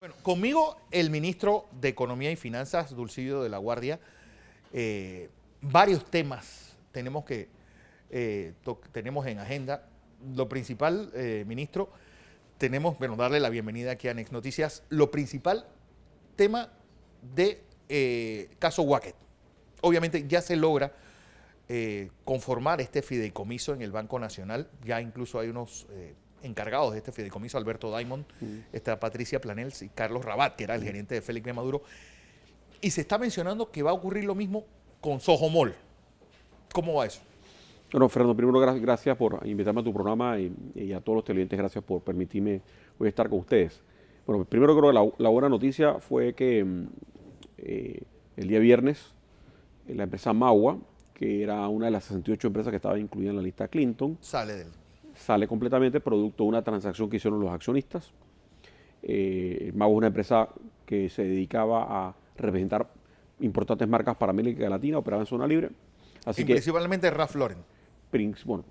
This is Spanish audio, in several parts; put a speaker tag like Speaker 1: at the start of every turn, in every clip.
Speaker 1: Bueno, conmigo el ministro de Economía y Finanzas, Dulcidio de la Guardia. Varios temas tenemos en agenda. Lo principal, ministro, darle la bienvenida aquí a Next Noticias. Lo principal, tema de caso Wackett. Obviamente ya se logra conformar este fideicomiso en el Banco Nacional. Ya incluso hay unos encargados de este fideicomiso, Alberto Diamond, está Patricia Planels y Carlos Rabat, que era el gerente de Félix B. Maduro. Y se está mencionando que va a ocurrir lo mismo con Sojomol. ¿Cómo va eso?
Speaker 2: Bueno, Fernando, primero gracias por invitarme a tu programa y a todos los televidentes, gracias por permitirme hoy estar con ustedes. Bueno, primero creo que la buena noticia fue que el día viernes la empresa Magua, que era una de las 68 empresas que estaba incluida en la lista Clinton, sale completamente producto de una transacción que hicieron los accionistas. Magua es una empresa que se dedicaba a representar importantes marcas para América Latina, operaba en zona libre.
Speaker 1: Así que, principalmente Ralph Lauren.
Speaker 2: Bueno,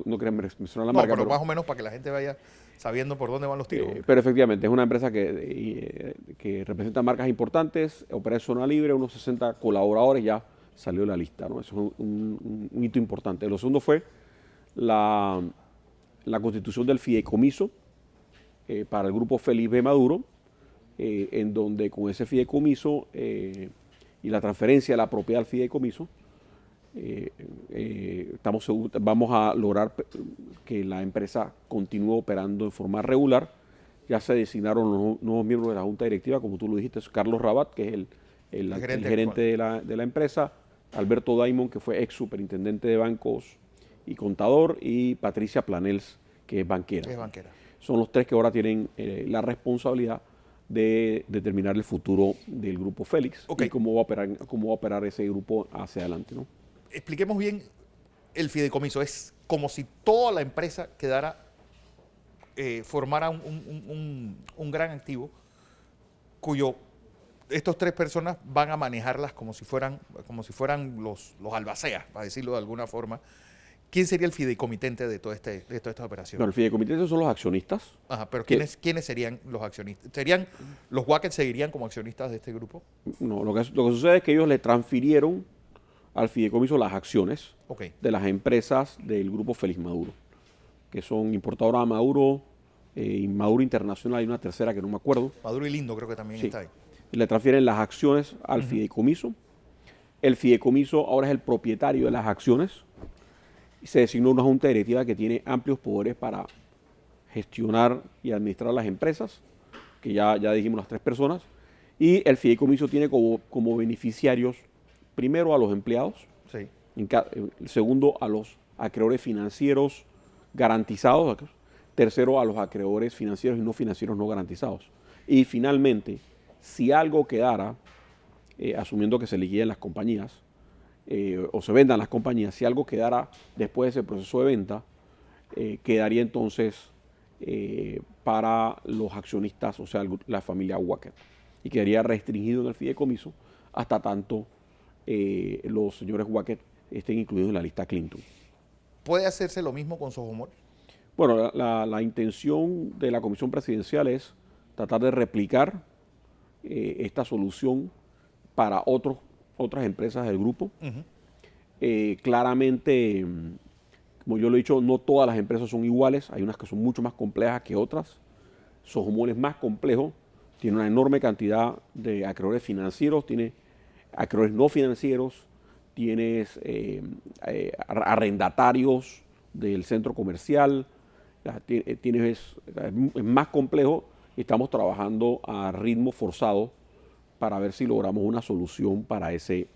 Speaker 2: no quería mencionar la
Speaker 1: marca.
Speaker 2: Pero
Speaker 1: más o menos para que la gente vaya sabiendo por dónde van los tiros.
Speaker 2: Pero efectivamente, es una empresa que representa marcas importantes, opera en zona libre, unos 60 colaboradores, ya salió de la lista, ¿no? Eso es un hito importante. Lo segundo fue la constitución del fideicomiso para el grupo Félix B. Maduro, en donde con ese fideicomiso y la transferencia de la propiedad del fideicomiso, vamos a lograr que la empresa continúe operando en forma regular. Ya se designaron los nuevos miembros de la Junta Directiva, como tú lo dijiste, Carlos Rabat, que es el gerente de la empresa, Alberto Diamond, que fue ex superintendente de bancos y contador, y Patricia Planels, que es banquera. Son los tres que ahora tienen la responsabilidad de determinar el futuro del grupo Félix y cómo va a operar ese grupo hacia adelante, ¿no?
Speaker 1: Expliquemos bien el fideicomiso. Es como si toda la empresa formara un gran activo estas tres personas van a manejarlas como si fueran los albaceas, para decirlo de alguna forma. ¿Quién sería el fideicomitente de toda esta operación?
Speaker 2: Bueno, el fideicomitente son los accionistas.
Speaker 1: Ajá, pero ¿quiénes serían los accionistas? ¿Los Wackett seguirían como accionistas de este grupo?
Speaker 2: No, lo que sucede es que ellos le transfirieron al fideicomiso las acciones de las empresas del grupo Félix Maduro, que son Importadora Maduro, Maduro Internacional, hay una tercera que no me acuerdo.
Speaker 1: Maduro y Lindo creo que también está ahí.
Speaker 2: Le transfieren las acciones al fideicomiso. El fideicomiso ahora es el propietario de las acciones. Se designó una junta directiva que tiene amplios poderes para gestionar y administrar las empresas, que ya dijimos las tres personas. Y el fideicomiso tiene como beneficiarios, primero a los empleados, segundo a los acreedores financieros garantizados, tercero a los acreedores financieros y no financieros no garantizados. Y finalmente, si algo quedara, asumiendo que se liquiden las compañías, o se vendan las compañías, si algo quedara después de ese proceso de venta, quedaría entonces para los accionistas, o sea, la familia Wackett, y quedaría restringido en el fideicomiso hasta tanto los señores Wackett estén incluidos en la lista Clinton.
Speaker 1: ¿Puede hacerse lo mismo con Sojomol?
Speaker 2: Bueno, la intención de la Comisión Presidencial es tratar de replicar esta solución para otras empresas del grupo. Claramente, como yo lo he dicho, no todas las empresas son iguales, hay unas que son mucho más complejas que otras. Sojomol es más complejo, tiene una enorme cantidad de acreedores financieros, tiene acreedores no financieros, tienes arrendatarios del centro comercial, es más complejo y estamos trabajando a ritmo forzado para ver si logramos una solución para ese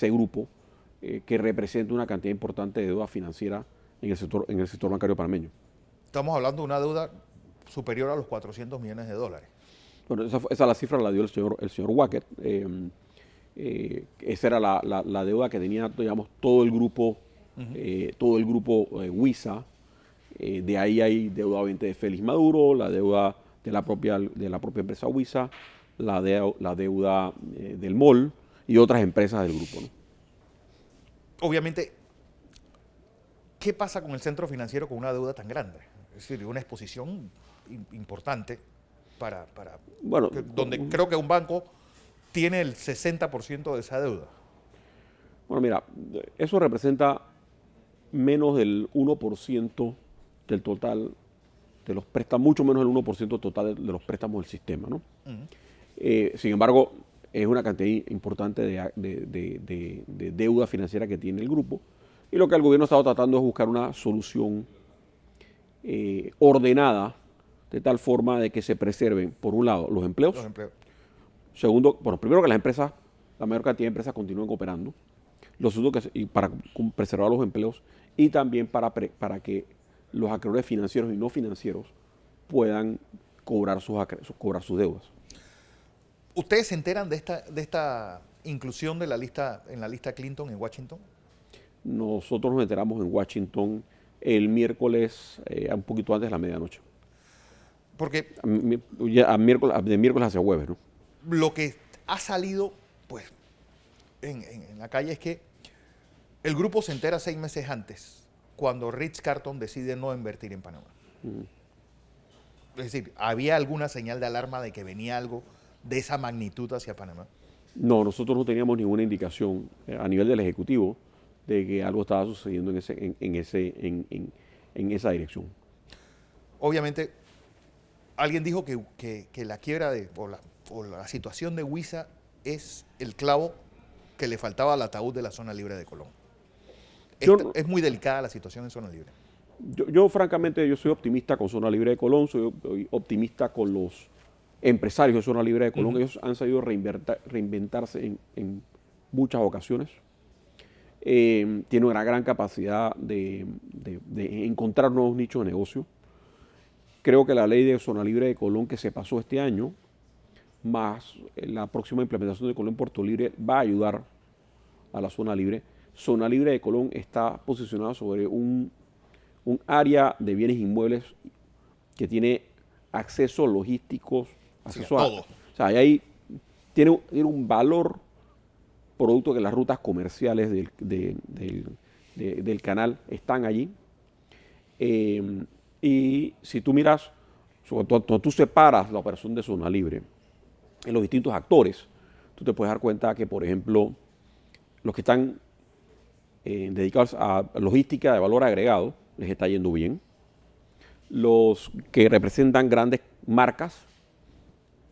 Speaker 2: grupo que representa una cantidad importante de deuda financiera en el sector bancario panameño.
Speaker 1: Estamos hablando de una deuda superior a los $400 millones.
Speaker 2: Bueno, esa la cifra la dio el señor Wackett. Esa era la deuda que tenía, digamos, todo el grupo WISA. De ahí hay deuda de Félix Maduro, la deuda de la propia empresa WISA, la deuda del MOL y otras empresas del grupo, ¿no?
Speaker 1: Obviamente, ¿qué pasa con el centro financiero con una deuda tan grande? Es decir, una exposición importante.
Speaker 2: Bueno,
Speaker 1: donde creo que un banco tiene el 60% de esa deuda.
Speaker 2: Bueno, mira, eso representa menos del 1% del total de los préstamos, mucho menos del 1% total de los préstamos del sistema, ¿no? Sin embargo, es una cantidad importante de deuda financiera que tiene el grupo, y lo que el gobierno ha estado tratando es buscar una solución ordenada, de tal forma de que se preserven, por un lado, los empleos. Segundo, bueno, primero que las empresas, la mayor cantidad de empresas continúen operando. Lo segundo, y para preservar los empleos, y también para que los acreedores financieros y no financieros puedan cobrar sus deudas.
Speaker 1: ¿Ustedes se enteran de esta inclusión de la lista en la lista Clinton en Washington?
Speaker 2: Nosotros nos enteramos en Washington el miércoles, un poquito antes de la medianoche.
Speaker 1: Porque
Speaker 2: de miércoles hacia jueves, ¿no?
Speaker 1: Lo que ha salido, pues, en la calle es que el grupo se entera 6 meses antes, cuando Ritz-Carlton decide no invertir en Panamá. Es decir, ¿había alguna señal de alarma de que venía algo de esa magnitud hacia Panamá?
Speaker 2: No, nosotros no teníamos ninguna indicación a nivel del Ejecutivo de que algo estaba sucediendo en esa dirección.
Speaker 1: Obviamente, alguien dijo que la quiebra o la situación de Huiza es el clavo que le faltaba al ataúd de la zona libre de Colón. Es muy delicada la situación en zona libre.
Speaker 2: Yo francamente, yo soy optimista con zona libre de Colón, soy optimista con los empresarios de zona libre de Colón. Ellos han sabido reinventarse en muchas ocasiones. Tiene una gran capacidad de encontrar nuevos nichos de negocio. Creo que la ley de zona libre de Colón que se pasó este año, más la próxima implementación de Colón Puerto Libre, va a ayudar a la zona libre. Zona libre de Colón está posicionada sobre un área de bienes inmuebles que tiene acceso logísticos, acceso a todo. O sea, ahí tiene un valor producto que las rutas comerciales del canal están allí. Y si tú miras, cuando tú separas la operación de zona libre en los distintos actores, tú te puedes dar cuenta que, por ejemplo, los que están dedicados a logística de valor agregado, les está yendo bien. Los que representan grandes marcas,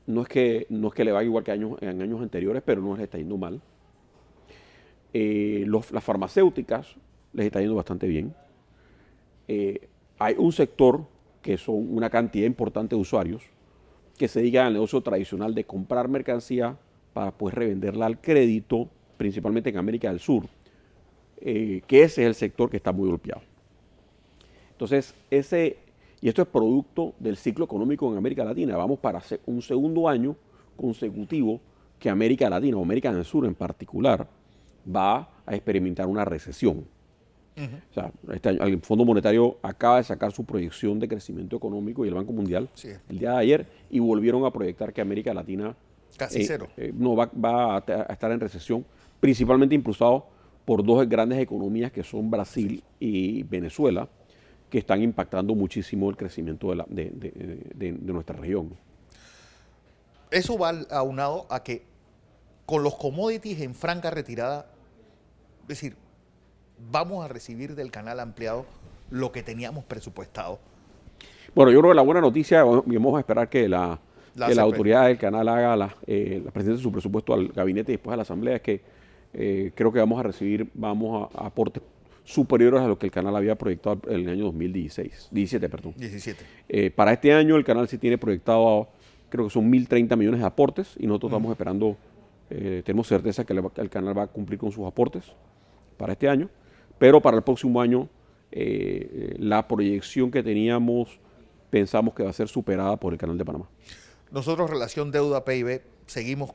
Speaker 2: no es que le vaya igual que en años anteriores, pero no les está yendo mal. Las farmacéuticas les está yendo bastante bien. Hay un sector que son una cantidad importante de usuarios que se dedican al negocio tradicional de comprar mercancía para poder revenderla al crédito, principalmente en América del Sur, que ese es el sector que está muy golpeado. Entonces, y esto es producto del ciclo económico en América Latina. Vamos para un segundo año consecutivo que América Latina, o América del Sur en particular, va a experimentar una recesión. O sea, este año, el Fondo Monetario acaba de sacar su proyección de crecimiento económico y el Banco Mundial el día de ayer, y volvieron a proyectar que América Latina
Speaker 1: casi cero.
Speaker 2: No va a estar en recesión, principalmente impulsado por dos grandes economías que son Brasil y Venezuela, que están impactando muchísimo el crecimiento de nuestra región.
Speaker 1: Eso va aunado a que con los commodities en franca retirada, es decir, vamos a recibir del canal ampliado lo que teníamos presupuestado.
Speaker 2: Bueno, yo creo que la buena noticia, y vamos a esperar que la autoridad del canal haga la presentación de su presupuesto al gabinete y después a la asamblea, es que creo que vamos a aportes superiores a lo que el canal había proyectado en el año 2017. Para este año el canal sí tiene proyectado, creo que son 1.030 millones de aportes, y nosotros estamos esperando, tenemos certeza que el canal va a cumplir con sus aportes para este año, pero para el próximo año la proyección que teníamos pensamos que va a ser superada por el Canal de Panamá.
Speaker 1: Nosotros, relación deuda-PIB, seguimos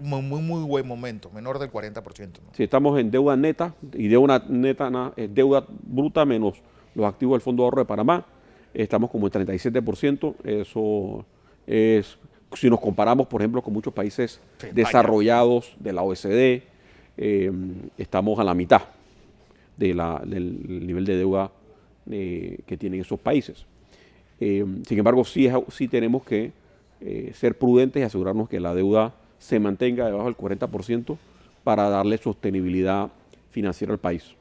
Speaker 1: muy buen momento, menor del 40%, ¿no?
Speaker 2: Sí, estamos en deuda neta, y deuda neta es deuda bruta menos los activos del Fondo de Ahorro de Panamá. Estamos como en 37%. Eso es, si nos comparamos, por ejemplo, con muchos países desarrollados de la OECD, estamos a la mitad del nivel de deuda que tienen esos países. Sin embargo, sí tenemos que ser prudentes y asegurarnos que la deuda se mantenga debajo del 40% para darle sostenibilidad financiera al país.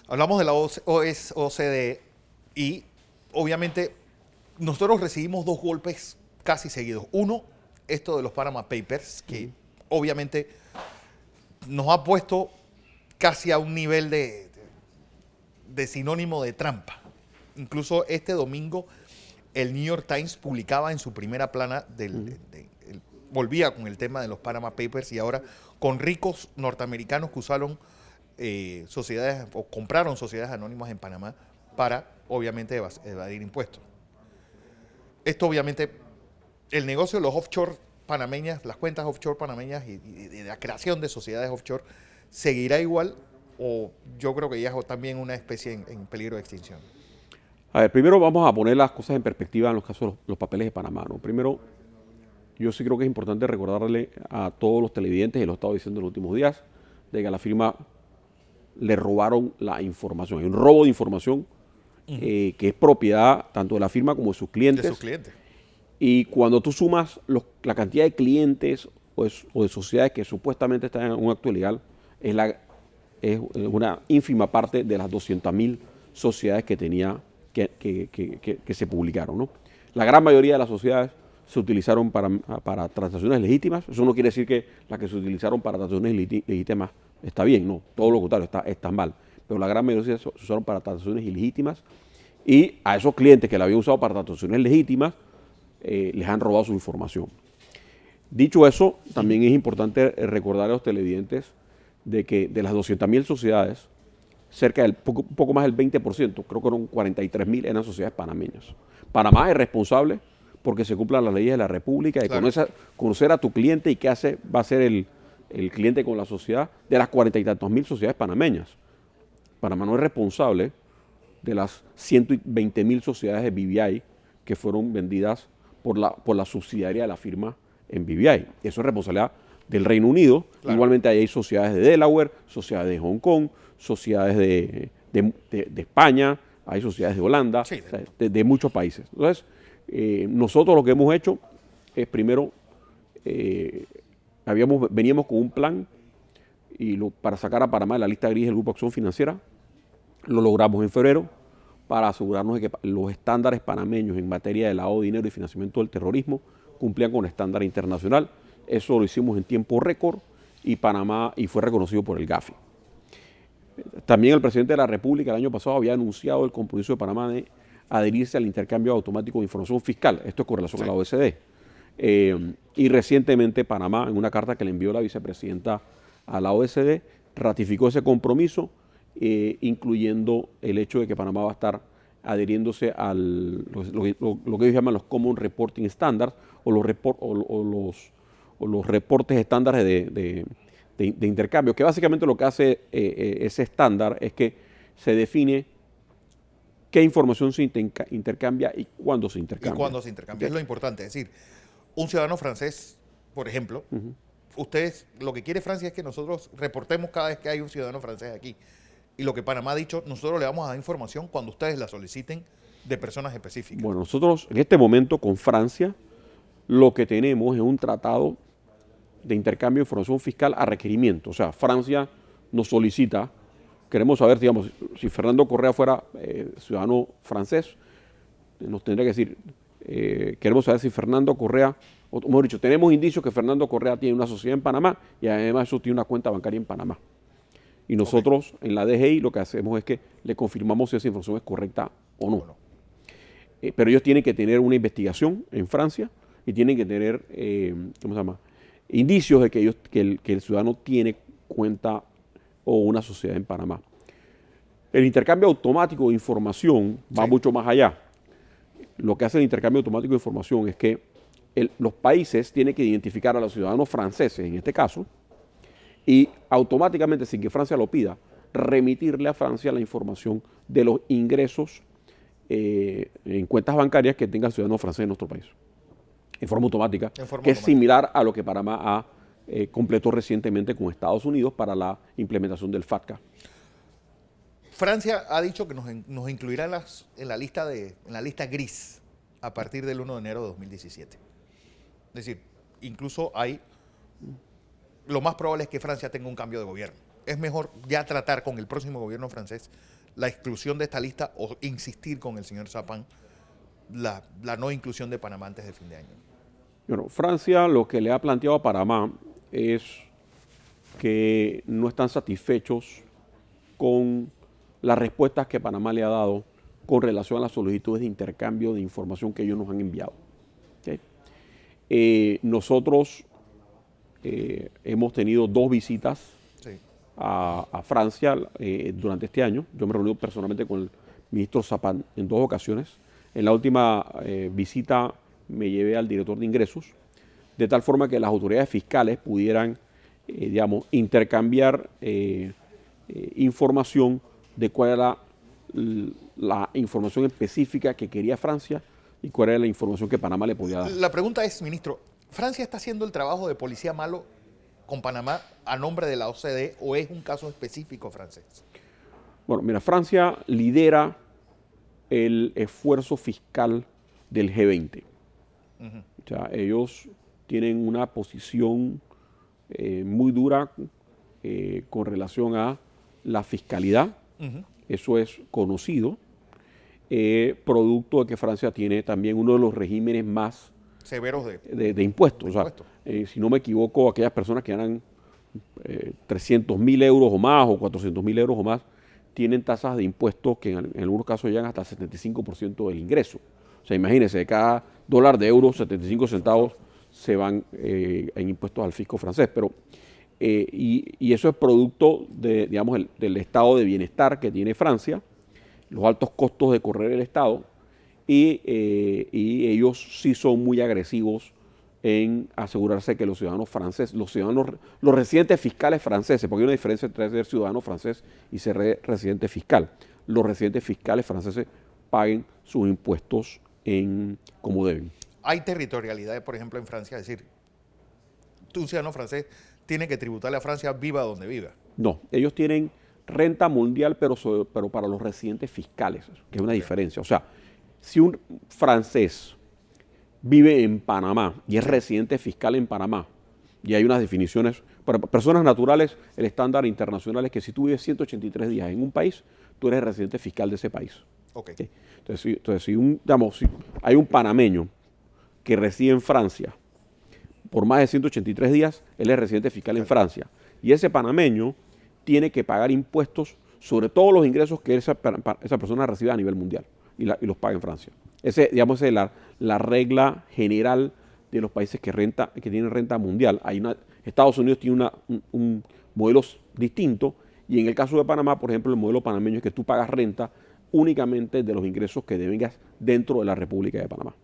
Speaker 1: Hablamos de la OCDE y obviamente nosotros recibimos dos golpes casi seguidos. Uno, esto de los Panama Papers, que obviamente nos ha puesto casi a un nivel de sinónimo de trampa. Incluso este domingo el New York Times publicaba en su primera plana, volvía con el tema de los Panama Papers y ahora con ricos norteamericanos que usaron sociedades o compraron sociedades anónimas en Panamá para obviamente evadir impuestos. Esto obviamente, el negocio de los offshore panameñas, las cuentas offshore panameñas y de la creación de sociedades offshore, ¿seguirá igual o yo creo que ya es también una especie en peligro de extinción?
Speaker 2: A ver, primero vamos a poner las cosas en perspectiva en los casos de los papeles de Panamá, ¿no? Primero, yo sí creo que es importante recordarle a todos los televidentes, y lo he estado diciendo en los últimos días, de que a la firma le robaron la información. Hay un robo de información que es propiedad tanto de la firma como de sus clientes.
Speaker 1: De sus clientes.
Speaker 2: Y cuando tú sumas la cantidad de clientes o de sociedades que supuestamente están en un acto ilegal, es una ínfima parte de las 200.000 sociedades que tenía que se publicaron, ¿no? La gran mayoría de las sociedades se utilizaron para transacciones legítimas. Eso no quiere decir que las que se utilizaron para transacciones legítimas está bien, no, todo lo contrario, está mal. Pero la gran mayoría se usaron para transacciones ilegítimas y a esos clientes que la habían usado para transacciones legítimas les han robado su información. Dicho eso, también es importante recordar a los televidentes de que de las 200.000 sociedades, cerca del poco más del 20%, creo que eran 43.000, eran sociedades panameñas. Panamá es responsable porque se cumplan las leyes de la República, de claro, conocer a tu cliente y qué va a hacer el cliente con la sociedad de las 40 y tantos mil sociedades panameñas. Panamá no es responsable de las 120.000 sociedades de BVI que fueron vendidas por la subsidiaria de la firma en BVI. Eso es responsabilidad del Reino Unido. Claro. Igualmente hay sociedades de Delaware, sociedades de Hong Kong, sociedades de España, hay sociedades de Holanda, sí, o sea, de muchos países. Entonces, nosotros lo que hemos hecho es primero, veníamos con un plan para sacar a Panamá de la lista gris del Grupo Acción Financiera. Lo logramos en febrero para asegurarnos de que los estándares panameños en materia de lavado de dinero y financiamiento del terrorismo cumplían con el estándar internacional. Eso lo hicimos en tiempo récord y fue reconocido por el Gafi. También el presidente de la República el año pasado había anunciado el compromiso de Panamá de adherirse al intercambio automático de información fiscal. Esto es con relación a la OCDE. Y recientemente Panamá, en una carta que le envió la vicepresidenta a la OCDE, ratificó ese compromiso, incluyendo el hecho de que Panamá va a estar adheriéndose a lo que ellos llaman los Common Reporting Standards o los reportes estándares de intercambio, que básicamente lo que hace ese estándar es que se define qué información se intercambia y cuándo se intercambia.
Speaker 1: Y cuándo se intercambia, es lo importante. Es decir, un ciudadano francés, por ejemplo, ustedes, lo que quiere Francia es que nosotros reportemos cada vez que hay un ciudadano francés aquí. Y lo que Panamá ha dicho, nosotros le vamos a dar información cuando ustedes la soliciten de personas específicas.
Speaker 2: Bueno, nosotros en este momento con Francia lo que tenemos es un tratado de intercambio de información fiscal a requerimiento. O sea, Francia nos solicita, queremos saber, digamos, si Fernando Correa fuera ciudadano francés, nos tendría que decir, queremos saber si Fernando Correa, o mejor dicho, tenemos indicios que Fernando Correa tiene una sociedad en Panamá y además eso tiene una cuenta bancaria en Panamá. Y nosotros en la DGI lo que hacemos es que le confirmamos si esa información es correcta o no. Pero ellos tienen que tener una investigación en Francia y tienen que tener, ¿cómo se llama?, indicios de que el ciudadano tiene cuenta o una sociedad en Panamá. El intercambio automático de información va mucho más allá. Lo que hace el intercambio automático de información es que los países tienen que identificar a los ciudadanos franceses, en este caso, y automáticamente, sin que Francia lo pida, remitirle a Francia la información de los ingresos en cuentas bancarias que tenga el ciudadano francés en nuestro país. En forma automática, es similar a lo que Panamá completó recientemente con Estados Unidos para la implementación del FATCA.
Speaker 1: Francia ha dicho que nos incluirá en la lista gris a partir del 1 de enero de 2017. Es decir, incluso lo más probable es que Francia tenga un cambio de gobierno. Es mejor ya tratar con el próximo gobierno francés la exclusión de esta lista o insistir con el señor Sapin la no inclusión de Panamá antes de fin de año.
Speaker 2: Bueno, Francia lo que le ha planteado a Panamá es que no están satisfechos con las respuestas que Panamá le ha dado con relación a las solicitudes de intercambio de información que ellos nos han enviado. ¿Okay? Nosotros hemos tenido 2 visitas a Francia durante este año. Yo me he reunido personalmente con el ministro Sapin en 2 ocasiones. En la última visita me llevé al director de ingresos, de tal forma que las autoridades fiscales pudieran, intercambiar información de cuál era la información específica que quería Francia y cuál era la información que Panamá le podía dar.
Speaker 1: La pregunta es, ministro, ¿Francia está haciendo el trabajo de policía malo con Panamá a nombre de la OCDE o es un caso específico francés?
Speaker 2: Bueno, mira, Francia lidera el esfuerzo fiscal del G20. O sea, ellos tienen una posición muy dura con relación a la fiscalidad. Eso es conocido, producto de que Francia tiene también uno de los regímenes más
Speaker 1: severos
Speaker 2: de impuestos. O sea, si no me equivoco, aquellas personas que ganan 300.000 euros o más o 400.000 euros o más tienen tasas de impuestos que en algunos casos llegan hasta el 75% del ingreso. O sea, imagínense, de cada dólar de euro, 75 centavos se van en impuestos al fisco francés. Pero, y eso es producto de, del estado de bienestar que tiene Francia, los altos costos de correr el Estado, y ellos sí son muy agresivos en asegurarse que los ciudadanos franceses, los residentes fiscales franceses, porque hay una diferencia entre ser ciudadano francés y ser residente fiscal. Los residentes fiscales franceses paguen sus impuestos como deben.
Speaker 1: Hay territorialidad, por ejemplo, en Francia, es decir, un ciudadano francés tiene que tributarle a Francia viva donde viva.
Speaker 2: No, ellos tienen renta mundial, pero para los residentes fiscales, que es una diferencia. O sea, si un francés vive en Panamá y es residente fiscal en Panamá, y hay unas definiciones, para personas naturales, el estándar internacional es que si tú vives 183 días en un país, tú eres residente fiscal de ese país.
Speaker 1: Okay.
Speaker 2: Entonces si hay un panameño que reside en Francia por más de 183 días, él es residente fiscal en Francia. Y ese panameño tiene que pagar impuestos sobre todos los ingresos que esa persona recibe a nivel mundial y los paga en Francia. Esa es la regla general de los países que tienen renta mundial. Estados Unidos tiene un modelo distinto y en el caso de Panamá, por ejemplo, el modelo panameño es que tú pagas renta únicamente de los ingresos que devengas dentro de la República de Panamá.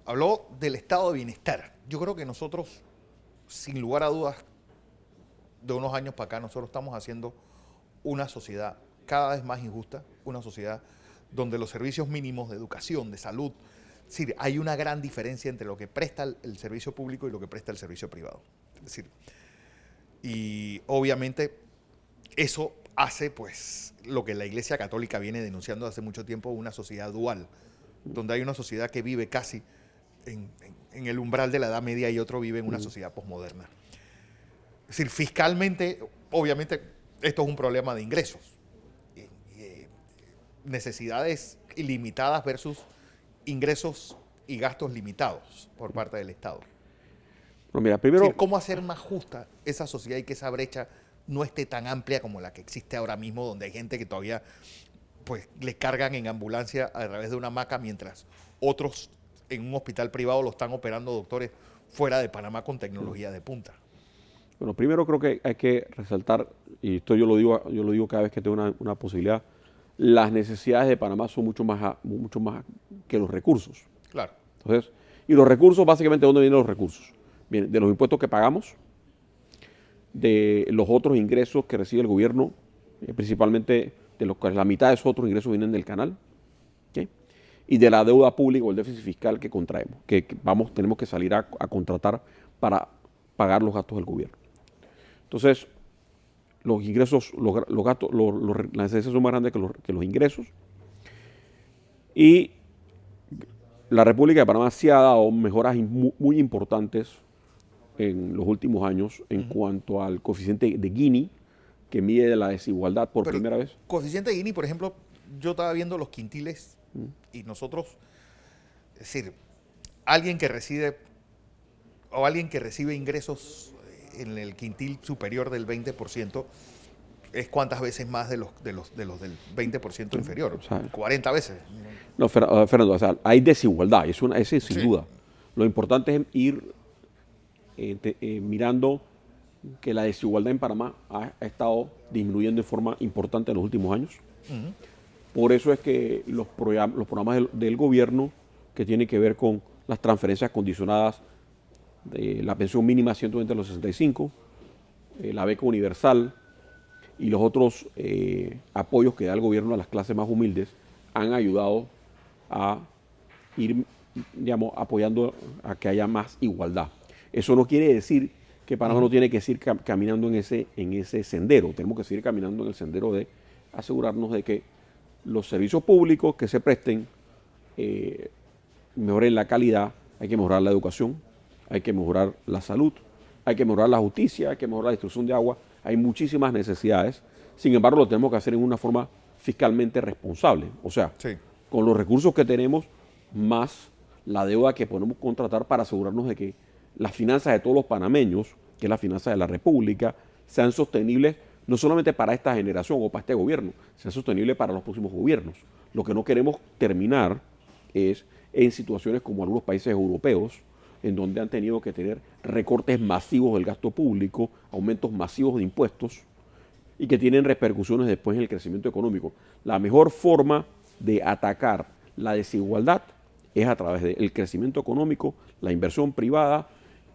Speaker 1: Habló del estado de bienestar. Yo creo que nosotros, sin lugar a dudas, de unos años para acá, nosotros estamos haciendo una sociedad cada vez más injusta, una sociedad donde los servicios mínimos de educación, de salud, es decir, hay una gran diferencia entre lo que presta el servicio público y lo que presta el servicio privado. Es decir, y obviamente eso hace pues lo que la Iglesia Católica viene denunciando hace mucho tiempo, una sociedad dual, donde hay una sociedad que vive casi en el umbral de la Edad Media y otro vive en una sociedad posmoderna. Es decir, fiscalmente, obviamente, esto es un problema de ingresos. Necesidades ilimitadas versus ingresos y gastos limitados por parte del Estado.
Speaker 2: Pero mira, primero,
Speaker 1: es decir, ¿cómo hacer más justa esa sociedad y que esa brecha no esté tan amplia como la que existe ahora mismo, donde hay gente que todavía pues le cargan en ambulancia a través de una hamaca, mientras otros en un hospital privado lo están operando doctores fuera de Panamá con tecnología de punta?
Speaker 2: Bueno, primero creo que hay que resaltar, y esto yo lo digo cada vez que tengo una posibilidad, las necesidades de Panamá son mucho más que los recursos.
Speaker 1: Claro.
Speaker 2: Entonces, y los recursos, básicamente, ¿de dónde vienen los recursos? Vienen de los impuestos que pagamos, de los otros ingresos que recibe el gobierno, principalmente de los que la mitad de esos otros ingresos vienen del canal, ¿okay? Y de la deuda pública o el déficit fiscal que contraemos, que tenemos que salir a contratar para pagar los gastos del gobierno. Entonces, los ingresos, los gastos, las necesidades son más grandes que los ingresos. Y la República de Panamá sí ha dado mejoras muy importantes en los últimos años en cuanto al coeficiente de Gini, que mide la desigualdad por primera vez.
Speaker 1: Coeficiente de Gini, por ejemplo, yo estaba viendo los quintiles y nosotros, es decir, alguien que reside o alguien que recibe ingresos en el quintil superior del 20% es cuántas veces más de los del 20% inferior,
Speaker 2: O sea,
Speaker 1: 40 veces.
Speaker 2: No, Fernando, o sea, hay desigualdad, ese sin duda. Lo importante es ir mirando que la desigualdad en Panamá ha estado disminuyendo de forma importante en los últimos años. Por eso es que los programas del gobierno que tienen que ver con las transferencias condicionadas de la pensión mínima 120 a los 65, la beca universal y los otros apoyos que da el gobierno a las clases más humildes han ayudado a ir, digamos, apoyando a que haya más igualdad. Eso no quiere decir que Panamá no tiene que seguir caminando en ese sendero. Tenemos que seguir caminando en el sendero de asegurarnos de que los servicios públicos que se presten mejoren la calidad. Hay que mejorar la educación, hay que mejorar la salud, hay que mejorar la justicia, hay que mejorar la distribución de agua. Hay muchísimas necesidades. Sin embargo, lo tenemos que hacer en una forma fiscalmente responsable. O sea, con los recursos que tenemos, más la deuda que podemos contratar para asegurarnos de que las finanzas de todos los panameños, que es la finanza de la República, sean sostenibles no solamente para esta generación o para este gobierno, sean sostenibles para los próximos gobiernos. Lo que no queremos terminar es en situaciones como algunos países europeos, en donde han tenido que tener recortes masivos del gasto público, aumentos masivos de impuestos y que tienen repercusiones después en el crecimiento económico. La mejor forma de atacar la desigualdad es a través del crecimiento económico, la inversión privada,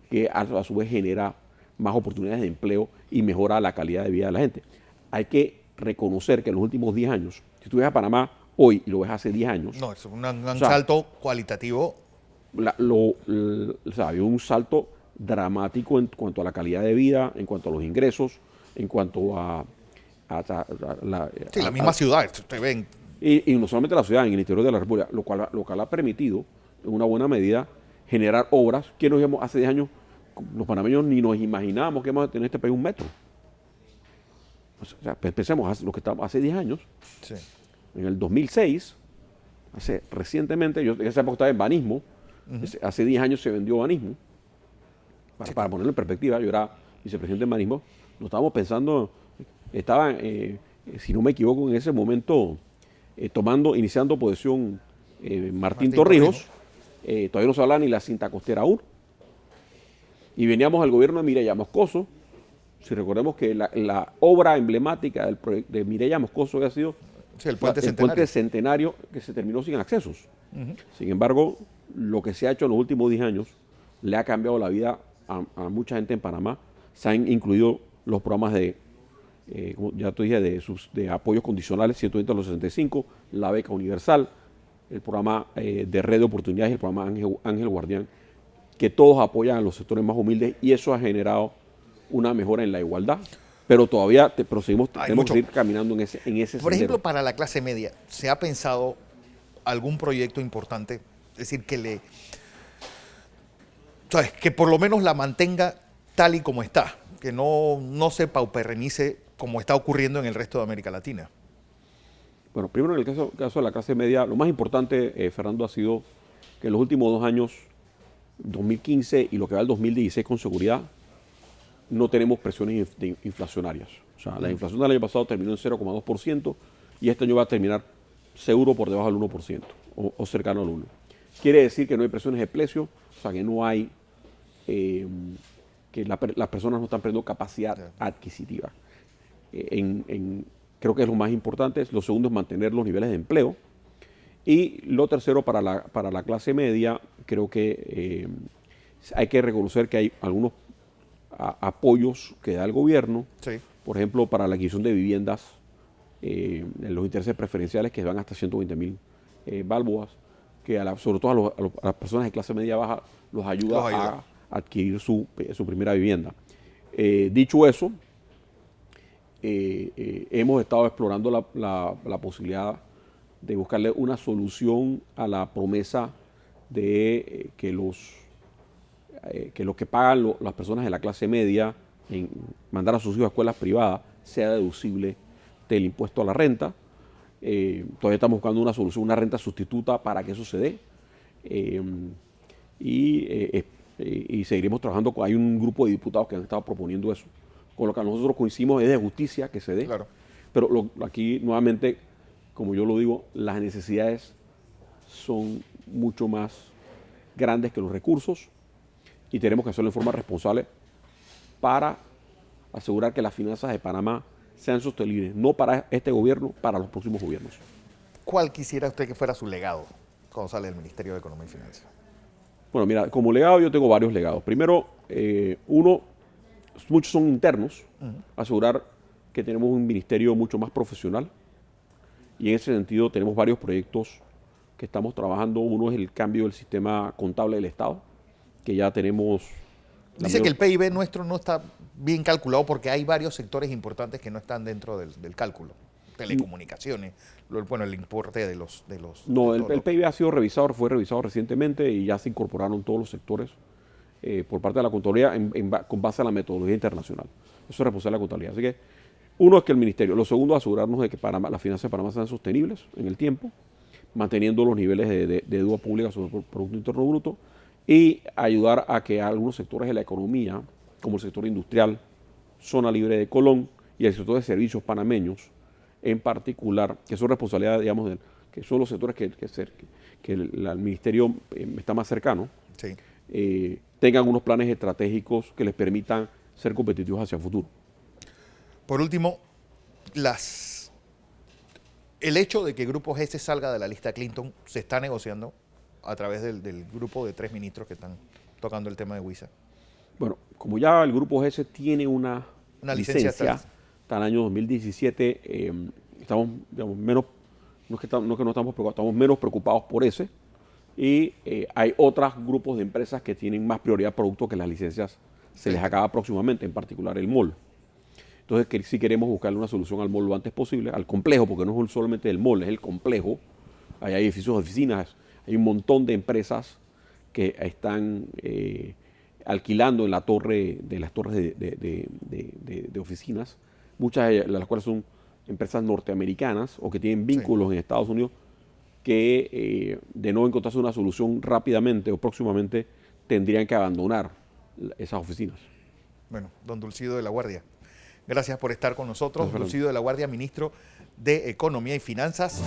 Speaker 2: que a su vez genera más oportunidades de empleo y mejora la calidad de vida de la gente. Hay que reconocer que en los últimos 10 años, si tú ves a Panamá hoy y lo ves hace 10 años...
Speaker 1: No, es un salto cualitativo.
Speaker 2: O sea, había un salto dramático en cuanto a la calidad de vida, en cuanto a los ingresos, en cuanto a
Speaker 1: la misma ciudad, ustedes ven.
Speaker 2: Y no solamente la ciudad, en el interior de la República, lo cual ha permitido, en una buena medida, generar obras que nos íbamos hace 10 años, los panameños ni nos imaginábamos que íbamos a tener en este país un metro. O sea, pensemos, lo que estábamos hace 10 años, en el 2006, recientemente, yo en esa época estaba en Banismo, hace 10 años se vendió Banismo, para ponerlo en perspectiva, yo era vicepresidente de Banismo, no estábamos pensando, estaban, si no me equivoco, en ese momento, iniciando posesión Martín Torrijos, todavía no se hablaba ni la cinta costera aún, y veníamos al gobierno de Mireya Moscoso. Si recordemos que la obra emblemática de Mireya Moscoso había sido
Speaker 1: el puente
Speaker 2: centenario que se terminó sin accesos. Sin embargo, lo que se ha hecho en los últimos 10 años le ha cambiado la vida a mucha gente en Panamá. Se han incluido los programas como ya te dije, de apoyos condicionales, 120 a los 65, la beca universal, el programa de red de oportunidades y el programa Ángel Guardián, que todos apoyan a los sectores más humildes, y eso ha generado una mejora en la igualdad. Pero todavía tenemos que seguir caminando en ese sendero.
Speaker 1: Por ejemplo, para la clase media, ¿se ha pensado algún proyecto importante? Es decir, que por lo menos la mantenga tal y como está, que no se pauperrenice como está ocurriendo en el resto de América Latina.
Speaker 2: Bueno, primero en el caso de la clase media, lo más importante, Fernando, ha sido que en los últimos 2 años, 2015 y lo que va del 2016 con seguridad, no tenemos presiones inflacionarias. O sea, la inflación del año pasado terminó en 0,2% y este año va a terminar seguro por debajo del 1% o cercano al 1%. Quiere decir que no hay presiones de precio, o sea, que no hay, que las personas no están perdiendo capacidad adquisitiva. Creo que es lo más importante. Lo segundo es mantener los niveles de empleo. Y lo tercero, para la clase media, creo que hay que reconocer que hay algunos apoyos que da el gobierno, por ejemplo, para la adquisición de viviendas, en los intereses preferenciales que van hasta 120.000 balboas, que sobre todo a las personas de clase media baja los ayuda a adquirir su primera vivienda. Dicho eso, hemos estado explorando la posibilidad de buscarle una solución a la promesa de que lo que pagan las personas de la clase media en mandar a sus hijos a escuelas privadas sea deducible del impuesto a la renta. Todavía estamos buscando una solución, una renta sustituta para que eso se dé. Y seguiremos trabajando. Hay un grupo de diputados que han estado proponiendo eso. Con lo que nosotros coincidimos es de justicia que se dé.
Speaker 1: Claro.
Speaker 2: Pero aquí, nuevamente, como yo lo digo, las necesidades son mucho más grandes que los recursos y tenemos que hacerlo en forma responsable para asegurar que las finanzas de Panamá sean sostenibles, no para este gobierno, para los próximos gobiernos.
Speaker 1: ¿Cuál quisiera usted que fuera su legado cuando sale del Ministerio de Economía y Finanzas?
Speaker 2: Bueno, mira, como legado yo tengo varios legados. Primero, muchos son internos, asegurar que tenemos un ministerio mucho más profesional y en ese sentido tenemos varios proyectos que estamos trabajando. Uno es el cambio del sistema contable del Estado, que ya tenemos...
Speaker 1: Dice que el PIB nuestro no está bien calculado porque hay varios sectores importantes que no están dentro del cálculo. Telecomunicaciones, el importe de los...
Speaker 2: No, el PIB ha sido revisado, fue revisado recientemente y ya se incorporaron todos los sectores por parte de la Contraloría con base a la metodología internacional. Eso es responsabilidad de la Contraloría. Así que uno es que el Ministerio. Lo segundo, asegurarnos de que las finanzas de Panamá sean sostenibles en el tiempo, manteniendo los niveles de deuda pública sobre el Producto Interno Bruto y ayudar a que algunos sectores de la economía, como el sector industrial, zona libre de Colón y el sector de servicios panameños, en particular, que son responsabilidad, digamos, que son los sectores que el Ministerio está más cercano,
Speaker 1: sí,
Speaker 2: tengan unos planes estratégicos que les permitan ser competitivos hacia el futuro.
Speaker 1: Por último, el hecho de que Grupo GS salga de la lista Clinton se está negociando a través del grupo de 3 ministros que están tocando el tema de WISA.
Speaker 2: Bueno, como ya el Grupo GS tiene una licencia hasta el año 2017, estamos, digamos, menos, no es que no estamos preocupados, estamos menos preocupados por ese. Y hay otros grupos de empresas que tienen más prioridad producto que las licencias se les acaba próximamente, en particular el mall. Entonces, si queremos buscarle una solución al mall lo antes posible, al complejo, porque no es solamente el mall, es el complejo. Ahí hay edificios de oficinas, hay un montón de empresas que están alquilando en las torres de oficinas, muchas de las cuales son empresas norteamericanas o que tienen vínculos en Estados Unidos, que de no encontrarse una solución rápidamente o próximamente tendrían que abandonar esas oficinas.
Speaker 1: Bueno, don Dulcido de la Guardia, gracias por estar con nosotros. Dulcido de la Guardia, ministro de Economía y Finanzas.